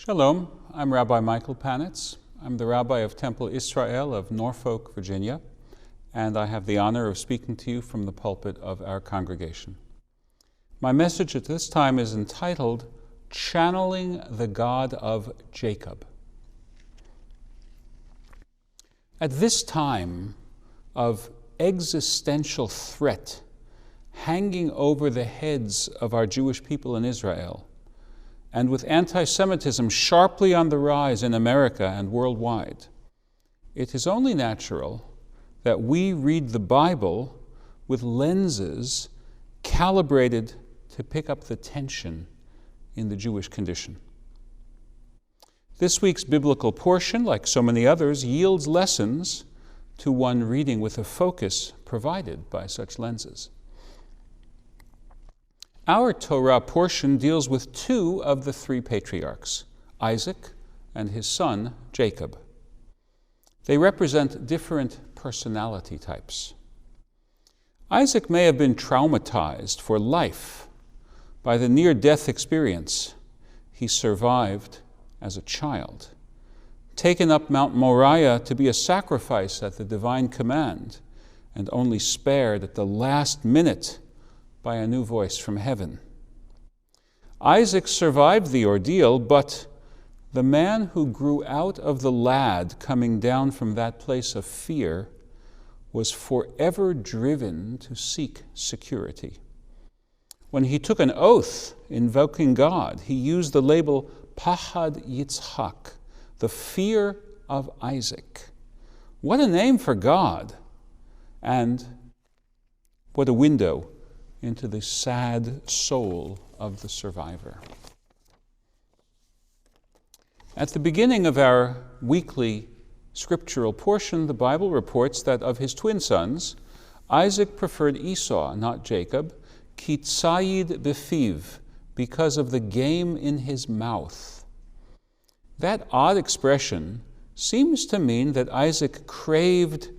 Shalom, I'm Rabbi Michael Panitz. I'm the Rabbi of Temple Israel of Norfolk, Virginia, and I have the honor of speaking to you from the pulpit of our congregation. My message at this time is entitled, Channeling the God of Jacob. At this time of existential threat hanging over the heads of our Jewish people in Israel, and with anti-Semitism sharply on the rise in America and worldwide, it is only natural that we read the Bible with lenses calibrated to pick up the tension in the Jewish condition. This week's biblical portion, like so many others, yields lessons to one reading with a focus provided by such lenses. Our Torah portion deals with two of the three patriarchs, Isaac and his son, Jacob. They represent different personality types. Isaac may have been traumatized for life by the near-death experience he survived as a child, taken up Mount Moriah to be a sacrifice at the divine command, and only spared at the last minute by a new voice from heaven. Isaac survived the ordeal, but the man who grew out of the lad coming down from that place of fear was forever driven to seek security. When he took an oath invoking God, he used the label Pahad Yitzhak, the fear of Isaac. What a name for God, and what a window into the sad soul of the survivor. At the beginning of our weekly scriptural portion, the Bible reports that of his twin sons, Isaac preferred Esau, not Jacob, kitzayid befiv, because of the game in his mouth. That odd expression seems to mean that Isaac craved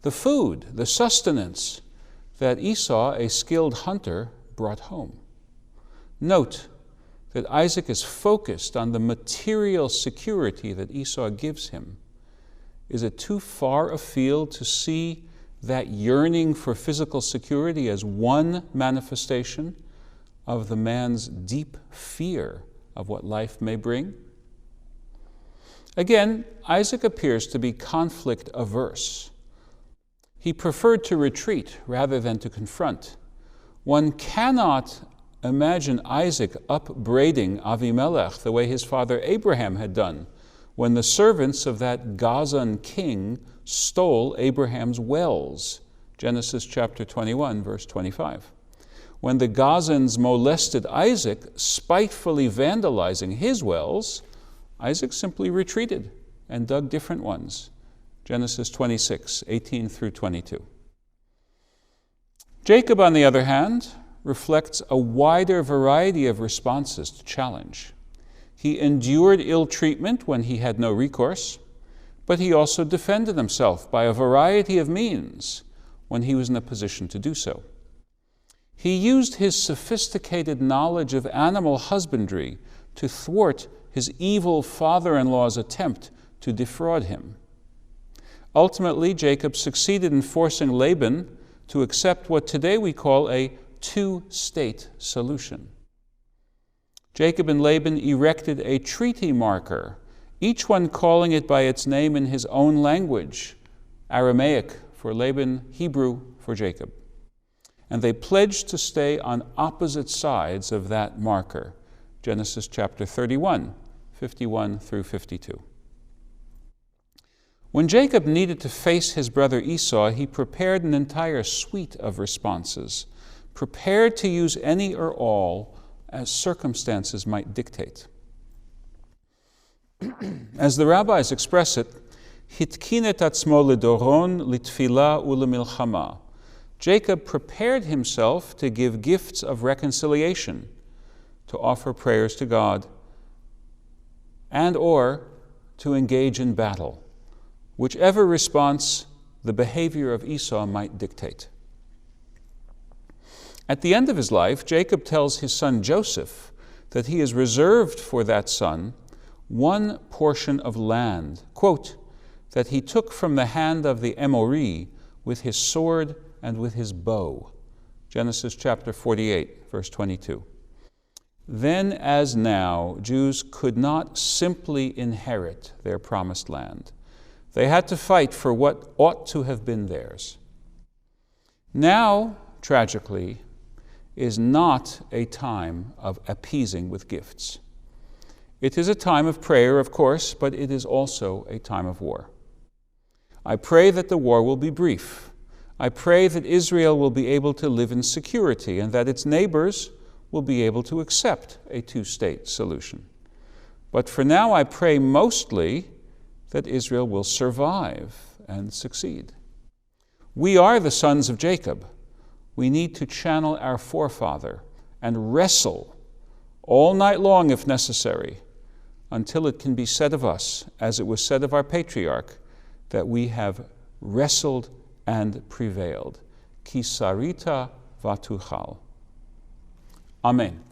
the food, the sustenance, that Esau, a skilled hunter, brought home. Note that Isaac is focused on the material security that Esau gives him. Is it too far afield to see that yearning for physical security as one manifestation of the man's deep fear of what life may bring? Again, Isaac appears to be conflict averse. He preferred to retreat rather than to confront. One cannot imagine Isaac upbraiding Avimelech the way his father Abraham had done when the servants of that Gazan king stole Abraham's wells. Genesis chapter 21, verse 25. When the Gazans molested Isaac, spitefully vandalizing his wells, Isaac simply retreated and dug different ones. Genesis 26, 18 through 22. Jacob, on the other hand, reflects a wider variety of responses to challenge. He endured ill treatment when he had no recourse, but he also defended himself by a variety of means when he was in a position to do so. He used his sophisticated knowledge of animal husbandry to thwart his evil father-in-law's attempt to defraud him. Ultimately, Jacob succeeded in forcing Laban to accept what today we call a two-state solution. Jacob and Laban erected a treaty marker, each one calling it by its name in his own language, Aramaic for Laban, Hebrew for Jacob. And they pledged to stay on opposite sides of that marker, Genesis chapter 31, 51 through 52. When Jacob needed to face his brother Esau, he prepared an entire suite of responses, prepared to use any or all as circumstances might dictate. As the rabbis express it, hitkin et atzmo ledoron litfila ulemilchama. Jacob prepared himself to give gifts of reconciliation, to offer prayers to God, and or to engage in battle, whichever response the behavior of Esau might dictate. At the end of his life, Jacob tells his son Joseph that he has reserved for that son one portion of land, quote, that he took from the hand of the Emori with his sword and with his bow. Genesis chapter 48, verse 22. Then as now, Jews could not simply inherit their promised land. They had to fight for what ought to have been theirs. Now, tragically, is not a time of appeasing with gifts. It is a time of prayer, of course, but it is also a time of war. I pray that the war will be brief. I pray that Israel will be able to live in security and that its neighbors will be able to accept a two-state solution. But for now, I pray mostly that Israel will survive and succeed. We are the sons of Jacob. We need to channel our forefather and wrestle all night long if necessary until it can be said of us, as it was said of our patriarch, that we have wrestled and prevailed. Ki sarita vatuchal. Amen.